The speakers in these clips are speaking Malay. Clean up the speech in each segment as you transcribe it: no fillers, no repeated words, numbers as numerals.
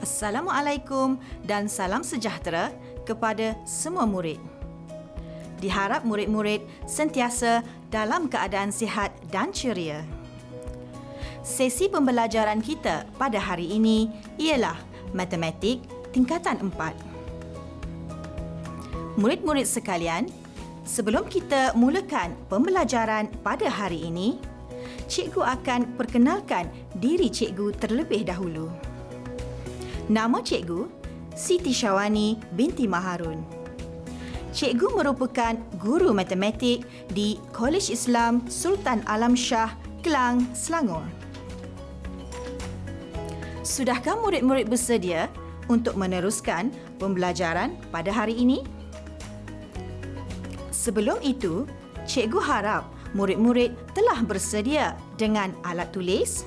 Assalamualaikum dan salam sejahtera kepada semua murid. Diharap murid-murid sentiasa dalam keadaan sihat dan ceria. Sesi pembelajaran kita pada hari ini ialah Matematik tingkatan 4. Murid-murid sekalian, sebelum kita mulakan pembelajaran pada hari ini, cikgu akan perkenalkan diri cikgu terlebih dahulu. Nama cikgu, Siti Syawani binti Maharun. Cikgu merupakan guru matematik di Kolej Islam Sultan Alam Shah, Kelang, Selangor. Sudahkah murid-murid bersedia untuk meneruskan pembelajaran pada hari ini? Sebelum itu, cikgu harap murid-murid telah bersedia dengan alat tulis,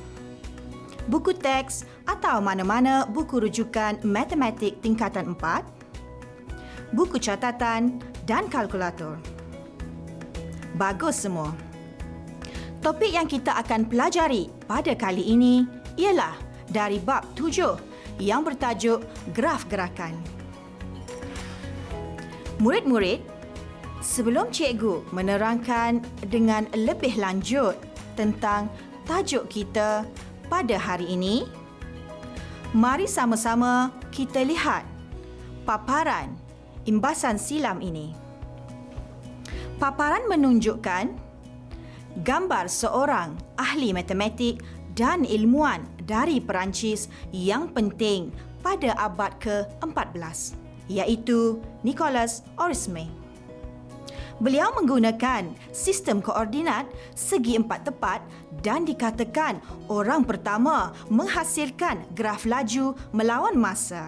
buku teks atau mana-mana buku rujukan matematik tingkatan 4, buku catatan dan kalkulator. Bagus semua. Topik yang kita akan pelajari pada kali ini ialah dari bab 7 yang bertajuk graf gerakan. Murid-murid, sebelum cikgu menerangkan dengan lebih lanjut tentang tajuk kita pada hari ini, mari sama-sama kita lihat paparan imbasan silam ini. Paparan menunjukkan gambar seorang ahli matematik dan ilmuwan dari Perancis yang penting pada abad ke-14, iaitu Nicolas Orisme. Beliau menggunakan sistem koordinat segi empat tepat dan dikatakan orang pertama menghasilkan graf laju melawan masa.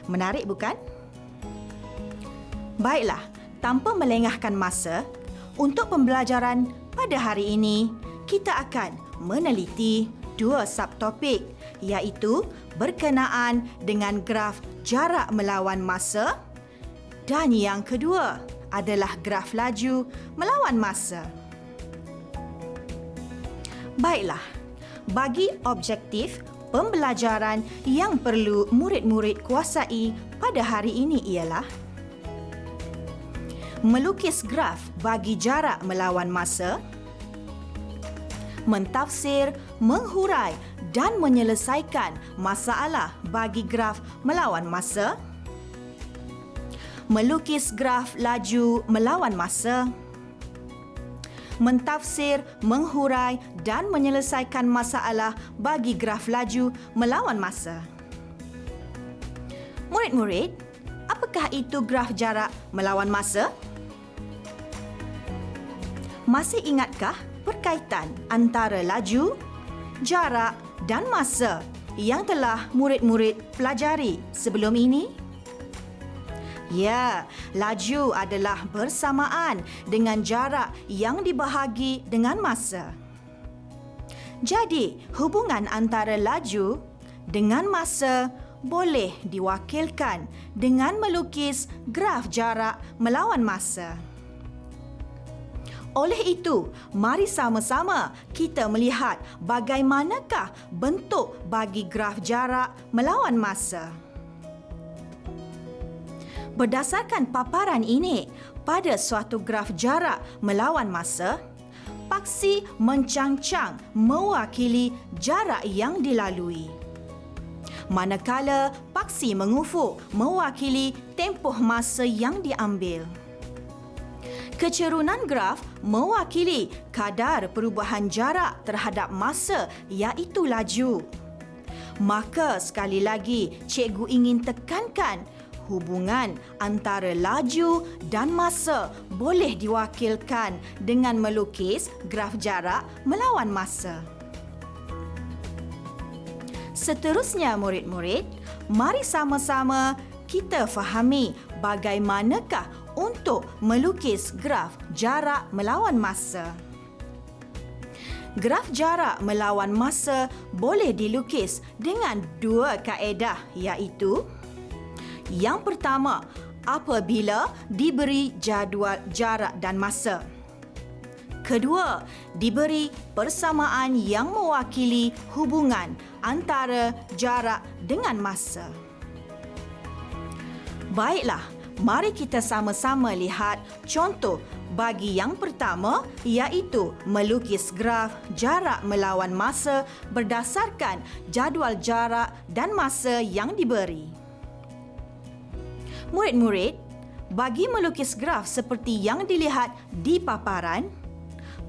Menarik bukan? Baiklah, tanpa melengahkan masa, untuk pembelajaran pada hari ini, kita akan meneliti dua subtopik, iaitu berkenaan dengan graf jarak melawan masa dan yang kedua adalah graf laju melawan masa. Baiklah, bagi objektif pembelajaran yang perlu murid-murid kuasai pada hari ini ialah melukis graf bagi jarak melawan masa, mentafsir, menghurai dan menyelesaikan masalah bagi graf melawan masa, melukis graf laju melawan masa, mentafsir, menghurai dan menyelesaikan masalah bagi graf laju melawan masa. Murid-murid, apakah itu graf jarak melawan masa? Masih ingatkah berkaitan antara laju, jarak dan masa yang telah murid-murid pelajari sebelum ini? Ya, laju adalah bersamaan dengan jarak yang dibahagi dengan masa. Jadi, hubungan antara laju dengan masa boleh diwakilkan dengan melukis graf jarak melawan masa. Oleh itu, mari sama-sama kita melihat bagaimanakah bentuk bagi graf jarak melawan masa. Berdasarkan paparan ini, pada suatu graf jarak melawan masa, paksi mencangcang mewakili jarak yang dilalui. Manakala paksi mengufuk mewakili tempoh masa yang diambil. Kecerunan graf mewakili kadar perubahan jarak terhadap masa, iaitu laju. Maka sekali lagi, cikgu ingin tekankan hubungan antara laju dan masa boleh diwakilkan dengan melukis graf jarak melawan masa. Seterusnya murid-murid, mari sama-sama kita fahami bagaimanakah untuk melukis graf jarak melawan masa. Graf jarak melawan masa boleh dilukis dengan dua kaedah, iaitu yang pertama, apabila diberi jadual jarak dan masa. Kedua, diberi persamaan yang mewakili hubungan antara jarak dengan masa. Baiklah, mari kita sama-sama lihat contoh bagi yang pertama, iaitu melukis graf jarak melawan masa berdasarkan jadual jarak dan masa yang diberi. Murid-murid, bagi melukis graf seperti yang dilihat di paparan,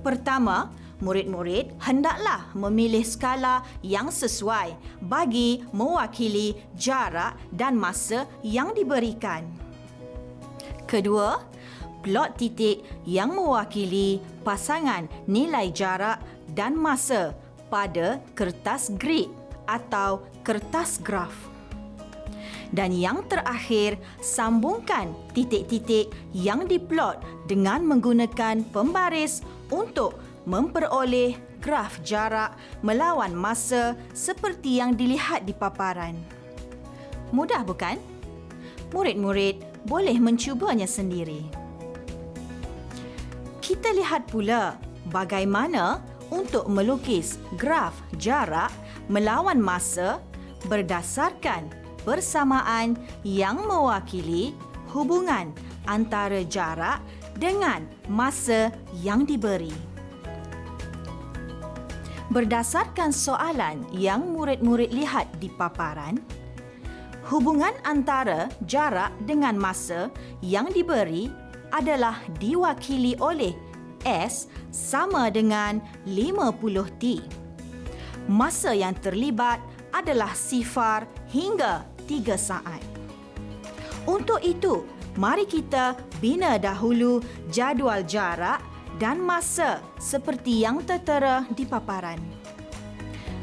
pertama, murid-murid hendaklah memilih skala yang sesuai bagi mewakili jarak dan masa yang diberikan. Kedua, plot titik yang mewakili pasangan nilai jarak dan masa pada kertas grid atau kertas graf. Dan yang terakhir, sambungkan titik-titik yang diplot dengan menggunakan pembaris untuk memperoleh graf jarak melawan masa seperti yang dilihat di paparan. Mudah bukan? Murid-murid boleh mencubanya sendiri. Kita lihat pula bagaimana untuk melukis graf jarak melawan masa berdasarkan persamaan yang mewakili hubungan antara jarak dengan masa yang diberi. Berdasarkan soalan yang murid-murid lihat di paparan, hubungan antara jarak dengan masa yang diberi adalah diwakili oleh S sama dengan 50T. Masa yang terlibat adalah 0 hingga 3 saat. Untuk itu, mari kita bina dahulu jadual jarak dan masa seperti yang tertera di paparan.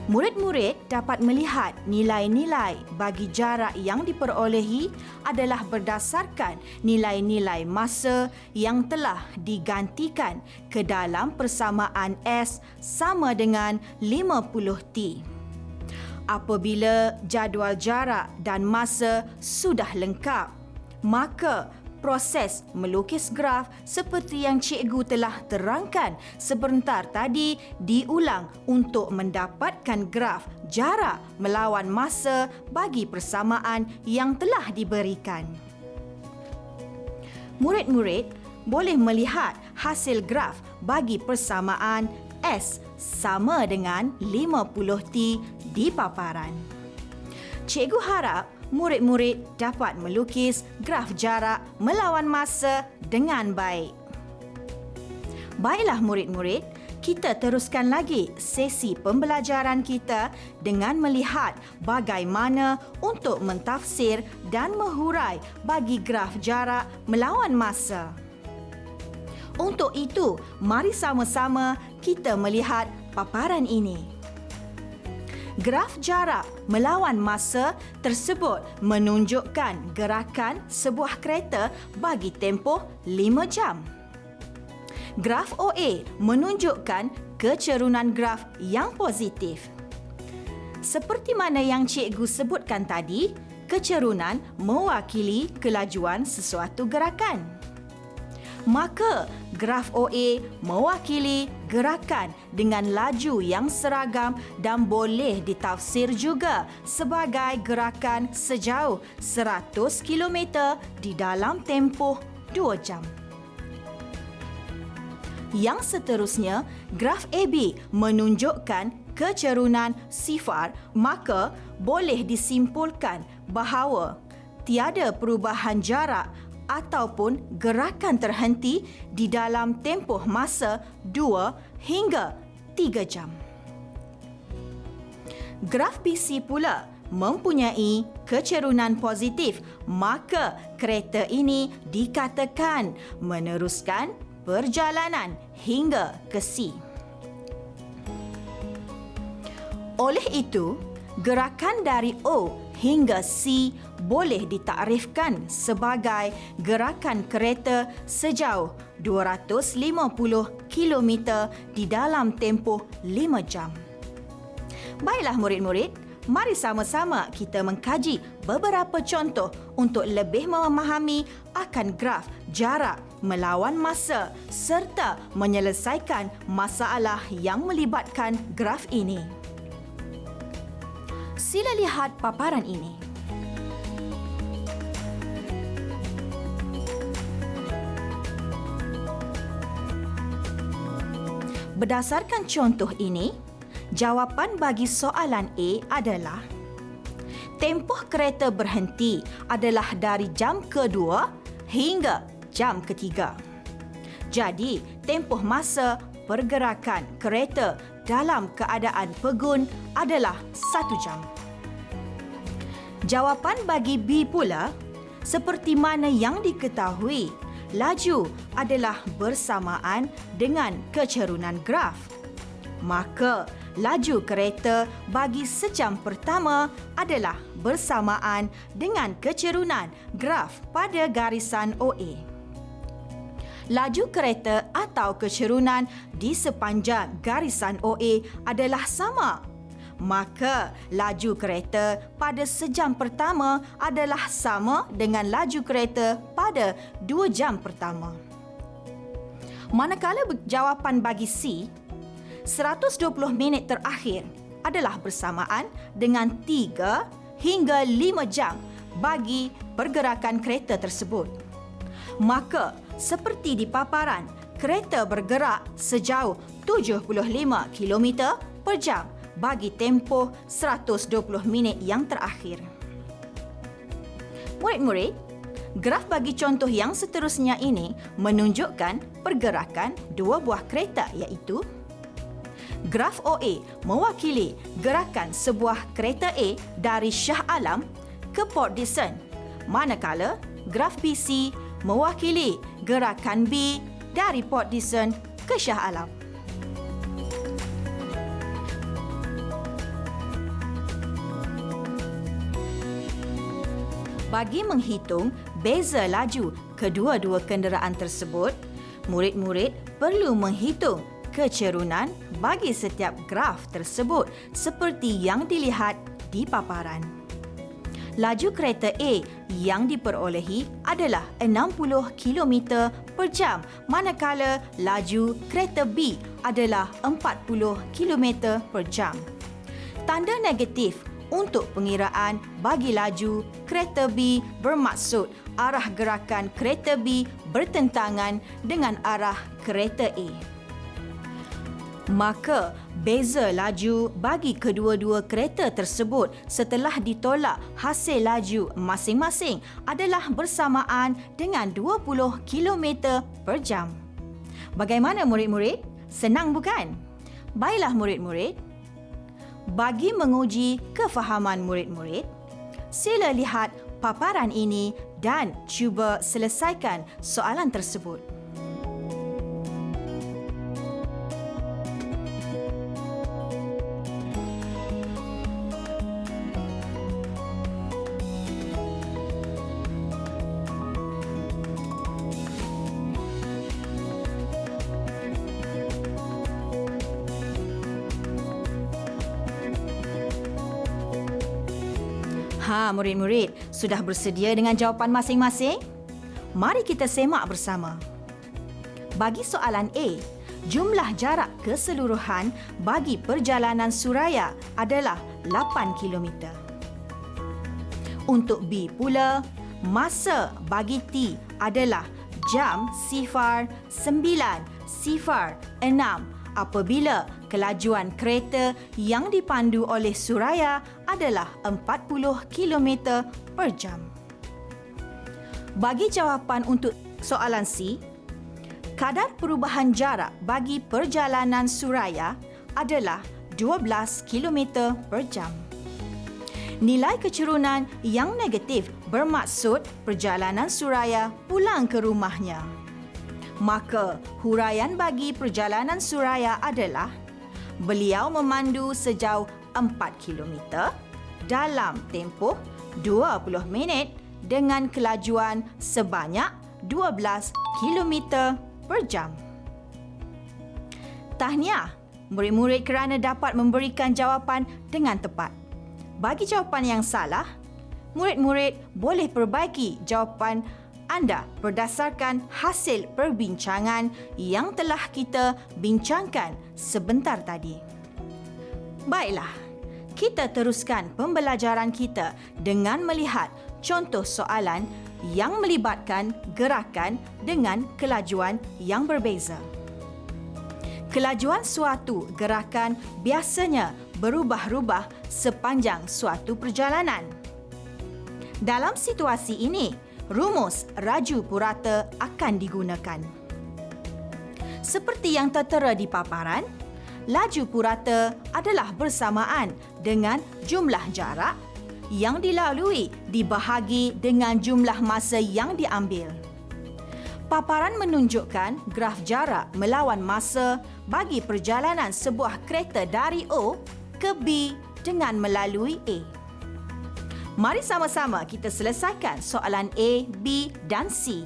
Murid-murid dapat melihat nilai-nilai bagi jarak yang diperolehi adalah berdasarkan nilai-nilai masa yang telah digantikan ke dalam persamaan S sama dengan 50T. Apabila jadual jarak dan masa sudah lengkap, maka proses melukis graf seperti yang cikgu telah terangkan sebentar tadi diulang untuk mendapatkan graf jarak melawan masa bagi persamaan yang telah diberikan. Murid-murid boleh melihat hasil graf bagi persamaan S sama dengan 50T di paparan. Cikgu harap murid-murid dapat melukis graf jarak melawan masa dengan baik. Baiklah murid-murid, kita teruskan lagi sesi pembelajaran kita dengan melihat bagaimana untuk mentafsir dan menghurai bagi graf jarak melawan masa. Untuk itu, mari sama-sama kita melihat paparan ini. Graf jarak melawan masa tersebut menunjukkan gerakan sebuah kereta bagi tempoh 5 jam. Graf OA menunjukkan kecerunan graf yang positif. Seperti mana yang cikgu sebutkan tadi, kecerunan mewakili kelajuan sesuatu gerakan. Maka, graf OA mewakili gerakan dengan laju yang seragam dan boleh ditafsir juga sebagai gerakan sejauh 100 km di dalam tempoh 2 jam. Yang seterusnya, graf AB menunjukkan kecerunan 0, maka boleh disimpulkan bahawa tiada perubahan jarak ataupun gerakan terhenti di dalam tempoh masa 2 hingga 3 jam. Graf BC pula mempunyai kecerunan positif, maka kereta ini dikatakan meneruskan perjalanan hingga ke C. Oleh itu, gerakan dari O hingga C boleh ditakrifkan sebagai gerakan kereta sejauh 250 km di dalam tempoh 5 jam. Baiklah murid-murid, Mari sama-sama kita mengkaji beberapa contoh untuk lebih memahami akan graf jarak melawan masa serta menyelesaikan masalah yang melibatkan graf ini. Sila lihat paparan ini. Berdasarkan contoh ini, jawapan bagi soalan A adalah tempoh kereta berhenti adalah dari jam kedua hingga jam ketiga. Jadi, tempoh masa pergerakan kereta dalam keadaan pegun adalah 1 jam. Jawapan bagi B pula, seperti mana yang diketahui, laju adalah bersamaan dengan kecerunan graf. Maka, laju kereta bagi sejam pertama adalah bersamaan dengan kecerunan graf pada garisan OA. Laju kereta atau kecerunan di sepanjang garisan OA adalah sama. Maka, laju kereta pada sejam pertama adalah sama dengan laju kereta pada 2 jam pertama. Manakala jawapan bagi C, 120 minit terakhir adalah bersamaan dengan 3 hingga 5 jam bagi pergerakan kereta tersebut. Maka, seperti di paparan, kereta bergerak sejauh 75 km per jam bagi tempoh 120 minit yang terakhir. Murid-murid, graf bagi contoh yang seterusnya ini menunjukkan pergerakan 2 buah kereta iaitu graf OA mewakili gerakan sebuah kereta A dari Shah Alam ke Port Dickson, manakala graf BC mewakili gerakan B dari Port Dickson ke Shah Alam. Bagi menghitung beza laju kedua-dua kenderaan tersebut, murid-murid perlu menghitung kecerunan bagi setiap graf tersebut seperti yang dilihat di paparan. Laju kereta A yang diperolehi adalah 60 km per jam, manakala laju kereta B adalah 40 km per jam. Tanda negatif untuk pengiraan bagi laju kereta B bermaksud arah gerakan kereta B bertentangan dengan arah kereta A. Maka, beza laju bagi kedua-dua kereta tersebut setelah ditolak hasil laju masing-masing adalah bersamaan dengan 20 km per jam. Bagaimana murid-murid? Senang bukan? Baiklah murid-murid. Bagi menguji kefahaman murid-murid, sila lihat paparan ini dan cuba selesaikan soalan tersebut. Murid-murid, sudah bersedia dengan jawapan masing-masing? Mari kita semak bersama. Bagi soalan A, jumlah jarak keseluruhan bagi perjalanan Suraya adalah 8 km. Untuk B pula, masa bagi T adalah jam 09:06 apabila kelajuan kereta yang dipandu oleh Suraya adalah 40 km per jam. Bagi jawapan untuk soalan C, kadar perubahan jarak bagi perjalanan Suraya adalah 12 km per jam. Nilai kecerunan yang negatif bermaksud perjalanan Suraya pulang ke rumahnya. Maka, huraian bagi perjalanan Suraya adalah beliau memandu sejauh 4 km dalam tempoh 20 minit dengan kelajuan sebanyak 12 km per jam. Tahniah, murid-murid kerana dapat memberikan jawapan dengan tepat. bagi jawapan yang salah, murid-murid boleh perbaiki jawapan anda berdasarkan hasil perbincangan yang telah kita bincangkan sebentar tadi. Baiklah, kita teruskan pembelajaran kita dengan melihat contoh soalan yang melibatkan gerakan dengan kelajuan yang berbeza. Kelajuan suatu gerakan biasanya berubah-ubah sepanjang suatu perjalanan. Dalam situasi ini, rumus raju purata akan digunakan. Seperti yang tertera di paparan, laju purata adalah bersamaan dengan jumlah jarak yang dilalui dibahagi dengan jumlah masa yang diambil. Paparan menunjukkan graf jarak melawan masa bagi perjalanan sebuah kereta dari O ke B dengan melalui A. Mari sama-sama kita selesaikan soalan A, B dan C.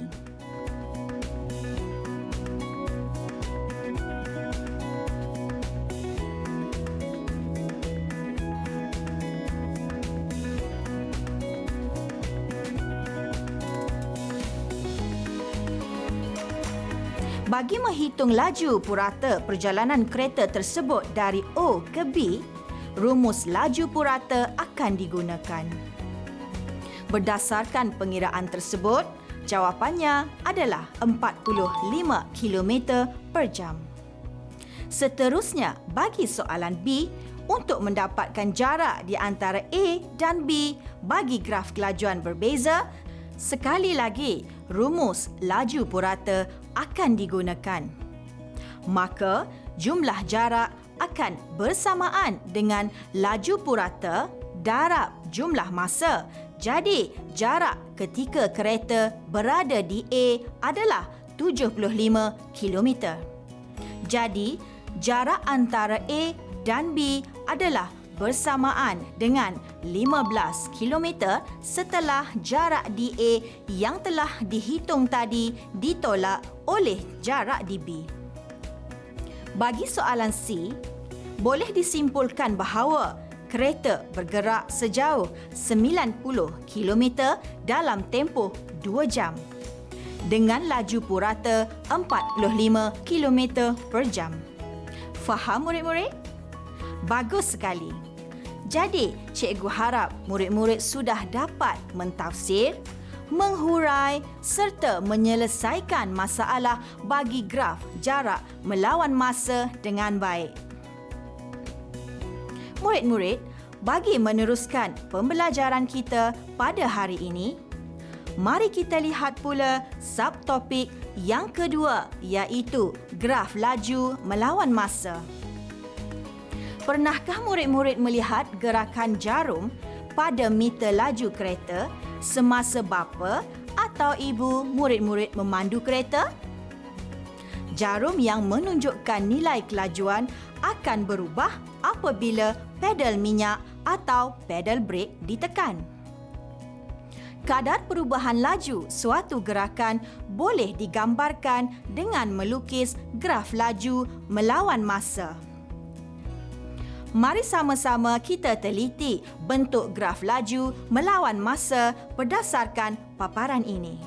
Bagi menghitung laju purata perjalanan kereta tersebut dari O ke B, rumus laju purata akan digunakan. Berdasarkan pengiraan tersebut, jawapannya adalah 45 km per jam. Seterusnya, bagi soalan B, untuk mendapatkan jarak di antara A dan B bagi graf kelajuan berbeza, sekali lagi rumus laju purata akan digunakan. Maka, jumlah jarak akan bersamaan dengan laju purata darab jumlah masa. Jadi, jarak ketika kereta berada di A adalah 75 km. Jadi, jarak antara A dan B adalah bersamaan dengan 15 km setelah jarak di A yang telah dihitung tadi ditolak oleh jarak di B. Bagi soalan C, boleh disimpulkan bahawa kereta bergerak sejauh 90 km dalam tempoh 2 jam dengan laju purata 45 km per jam. Faham murid-murid? Bagus sekali. Jadi, cikgu harap murid-murid sudah dapat mentafsir, menghurai serta menyelesaikan masalah bagi graf jarak melawan masa dengan baik. Murid-murid, bagi meneruskan pembelajaran kita pada hari ini, mari kita lihat pula subtopik yang kedua iaitu graf laju melawan masa. Pernahkah murid-murid melihat gerakan jarum pada meter laju kereta semasa bapa atau ibu murid-murid memandu kereta? Jarum yang menunjukkan nilai kelajuan akan berubah apabila pedal minyak atau pedal brek ditekan. Kadar perubahan laju suatu gerakan boleh digambarkan dengan melukis graf laju melawan masa. Mari sama-sama kita teliti bentuk graf laju melawan masa berdasarkan paparan ini.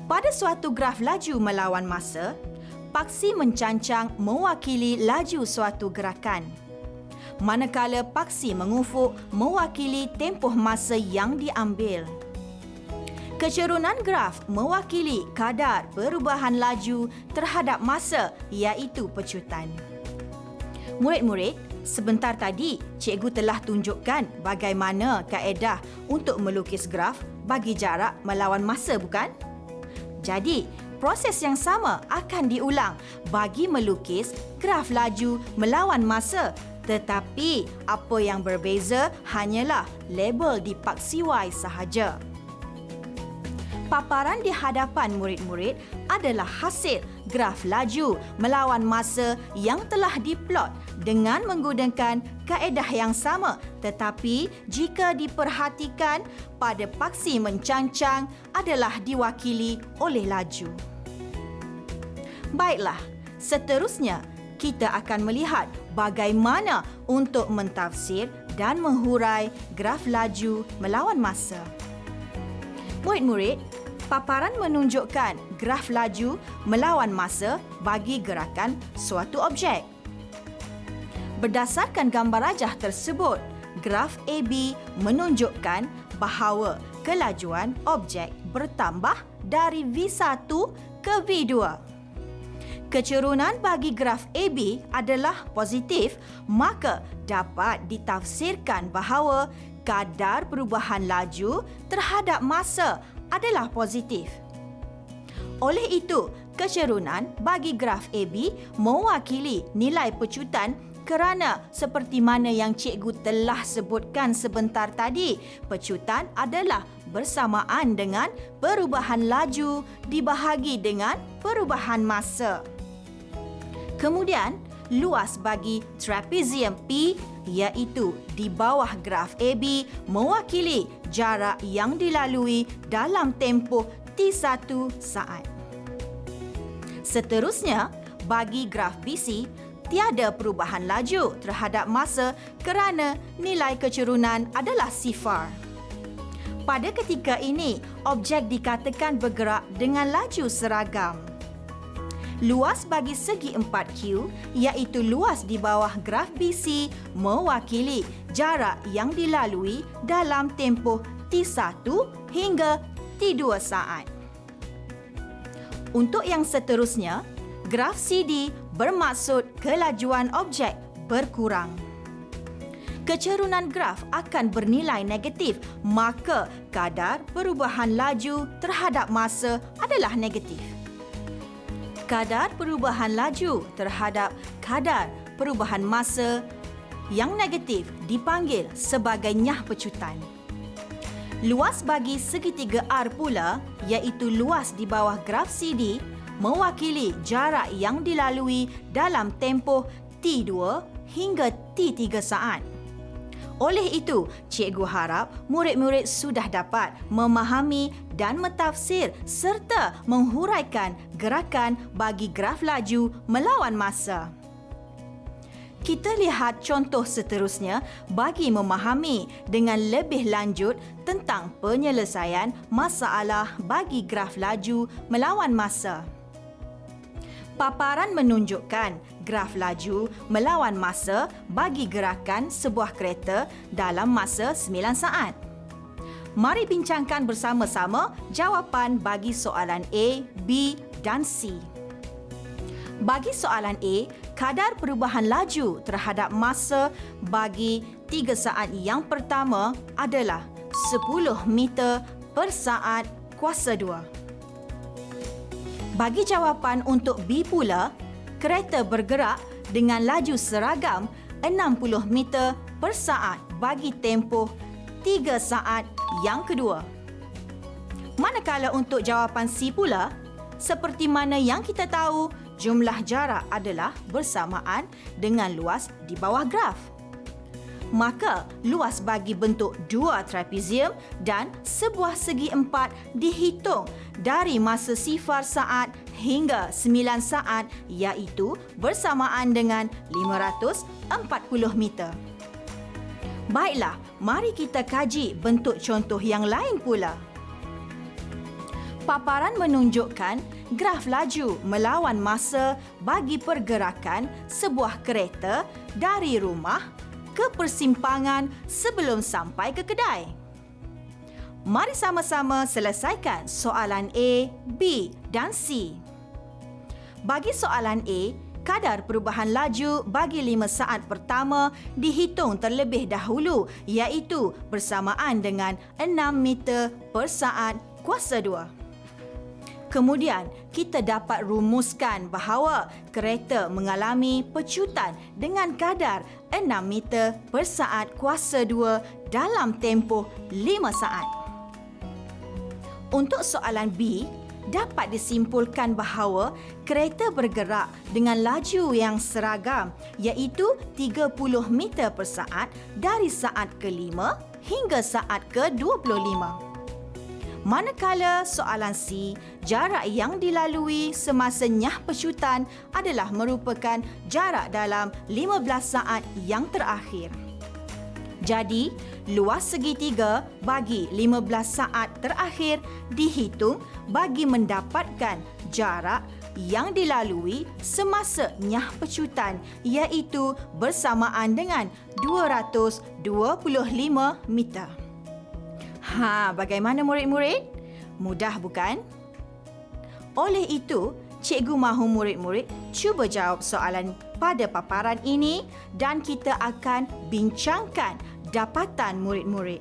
Pada suatu graf laju melawan masa, paksi mencancang mewakili laju suatu gerakan, manakala paksi mengufuk mewakili tempoh masa yang diambil. Kecerunan graf mewakili kadar perubahan laju terhadap masa iaitu pecutan. Murid-murid, sebentar tadi cikgu telah tunjukkan bagaimana kaedah untuk melukis graf bagi jarak melawan masa, bukan? Jadi, proses yang sama akan diulang bagi melukis graf laju melawan masa, tetapi apa yang berbeza hanyalah label di paksi Y sahaja. Paparan di hadapan murid-murid adalah hasil graf laju melawan masa yang telah diplot dengan menggunakan kaedah yang sama, tetapi jika diperhatikan pada paksi mencancang adalah diwakili oleh laju. Baiklah, seterusnya kita akan melihat bagaimana untuk mentafsir dan menghurai graf laju melawan masa. Murid-murid, paparan menunjukkan graf laju melawan masa bagi gerakan suatu objek. Berdasarkan gambar rajah tersebut, graf AB menunjukkan bahawa kelajuan objek bertambah dari V1 ke V2. Kecerunan bagi graf AB adalah positif, maka dapat ditafsirkan bahawa kadar perubahan laju terhadap masa adalah positif. Oleh itu, kecerunan bagi graf AB mewakili nilai pecutan kerana seperti mana yang cikgu telah sebutkan sebentar tadi, pecutan adalah bersamaan dengan perubahan laju dibahagi dengan perubahan masa. Kemudian, luas bagi trapezium P iaitu di bawah graf AB mewakili jarak yang dilalui dalam tempoh T1 saat. Seterusnya, bagi graf BC, tiada perubahan laju terhadap masa kerana nilai kecerunan adalah sifar. Pada ketika ini, objek dikatakan bergerak dengan laju seragam. Luas bagi segi 4Q iaitu luas di bawah graf BC mewakili jarak yang dilalui dalam tempoh T1 hingga T2 saat. Untuk yang seterusnya, graf CD bermaksud kelajuan objek berkurang. Kecerunan graf akan bernilai negatif, maka kadar perubahan laju terhadap masa adalah negatif. Kadar perubahan laju terhadap kadar perubahan masa yang negatif dipanggil sebagai nyah pecutan. Luas bagi segitiga R pula, iaitu luas di bawah graf CD, mewakili jarak yang dilalui dalam tempoh T2 hingga T3 saat. Oleh itu, cikgu harap murid-murid sudah dapat memahami dan mentafsir serta menghuraikan gerakan bagi graf laju melawan masa. Kita lihat contoh seterusnya bagi memahami dengan lebih lanjut tentang penyelesaian masalah bagi graf laju melawan masa. Paparan menunjukkan graf laju melawan masa bagi gerakan sebuah kereta dalam masa 9 saat. Mari bincangkan bersama-sama jawapan bagi soalan A, B dan C. Bagi soalan A, kadar perubahan laju terhadap masa bagi 3 saat yang pertama adalah 10 meter per saat kuasa 2. Bagi jawapan untuk B pula, kereta bergerak dengan laju seragam 60 meter per saat bagi tempoh 3 saat yang kedua. Manakala untuk jawapan C pula, seperti mana yang kita tahu, jumlah jarak adalah bersamaan dengan luas di bawah graf. Maka, luas bagi bentuk dua trapezium dan sebuah segi 4 dihitung dari masa sifar saat hingga 9 saat iaitu bersamaan dengan 540 meter. Baiklah, mari kita kaji bentuk contoh yang lain pula. Paparan menunjukkan graf laju melawan masa bagi pergerakan sebuah kereta dari rumah ke persimpangan sebelum sampai ke kedai. Mari sama-sama selesaikan soalan A, B dan C. Bagi soalan A, kadar perubahan laju bagi 5 saat pertama dihitung terlebih dahulu iaitu bersamaan dengan 6 meter per saat kuasa 2. Kemudian, kita dapat rumuskan bahawa kereta mengalami pecutan dengan kadar 6 meter per saat kuasa 2 dalam tempoh 5 saat. Untuk soalan B, dapat disimpulkan bahawa kereta bergerak dengan laju yang seragam iaitu 30 meter per saat dari saat ke-5 hingga saat ke-25. Manakala soalan C, jarak yang dilalui semasa nyah pecutan adalah merupakan jarak dalam 15 saat yang terakhir. Jadi, luas segitiga bagi 15 saat terakhir dihitung bagi mendapatkan jarak yang dilalui semasa nyah pecutan iaitu bersamaan dengan 225 meter. Bagaimana murid-murid? Mudah bukan? Oleh itu, cikgu mahu murid-murid cuba jawab soalan pada paparan ini dan kita akan bincangkan dapatan murid-murid.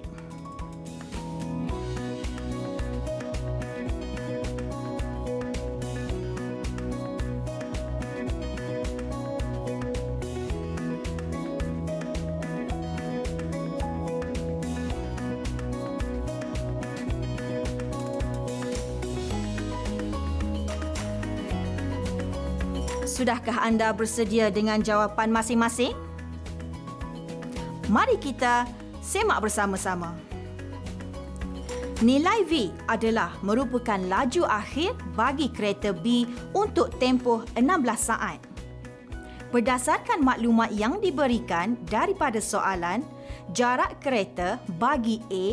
Sudahkah anda bersedia dengan jawapan masing-masing? Mari kita semak bersama-sama. Nilai V adalah merupakan laju akhir bagi kereta B untuk tempoh 16 saat. Berdasarkan maklumat yang diberikan daripada soalan, jarak kereta bagi A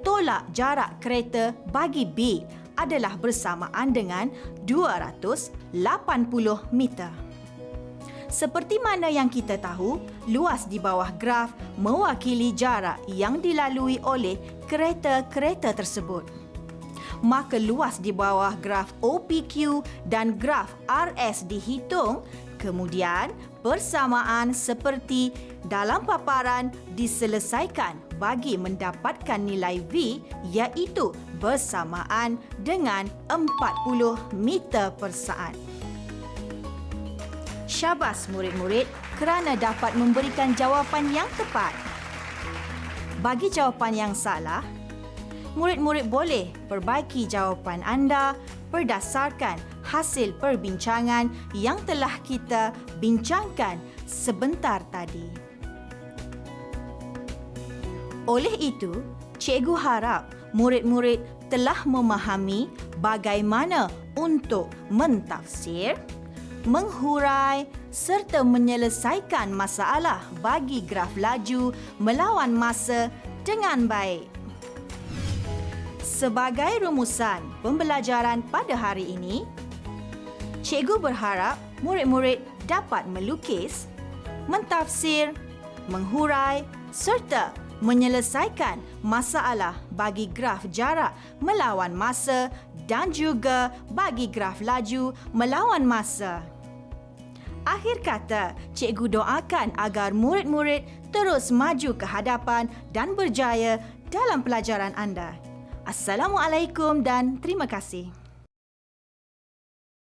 tolak jarak kereta bagi B adalah bersamaan dengan 280 meter. Seperti mana yang kita tahu, luas di bawah graf mewakili jarak yang dilalui oleh kereta-kereta tersebut. Maka luas di bawah graf OPQ dan graf RS dihitung, kemudian persamaan seperti dalam paparan diselesaikan bagi mendapatkan nilai V iaitu bersamaan dengan 40 meter per saat. Syabas murid-murid kerana dapat memberikan jawapan yang tepat. Bagi jawapan yang salah, murid-murid boleh perbaiki jawapan anda berdasarkan hasil perbincangan yang telah kita bincangkan sebentar tadi. Oleh itu, cikgu harap murid-murid telah memahami bagaimana untuk mentafsir, menghurai serta menyelesaikan masalah bagi graf laju melawan masa dengan baik. Sebagai rumusan pembelajaran pada hari ini, cikgu berharap murid-murid dapat melukis, mentafsir, menghurai serta menyelesaikan masalah bagi graf jarak melawan masa dan juga bagi graf laju melawan masa. Akhir kata, cikgu doakan agar murid-murid terus maju ke hadapan dan berjaya dalam pelajaran anda. Assalamualaikum dan terima kasih.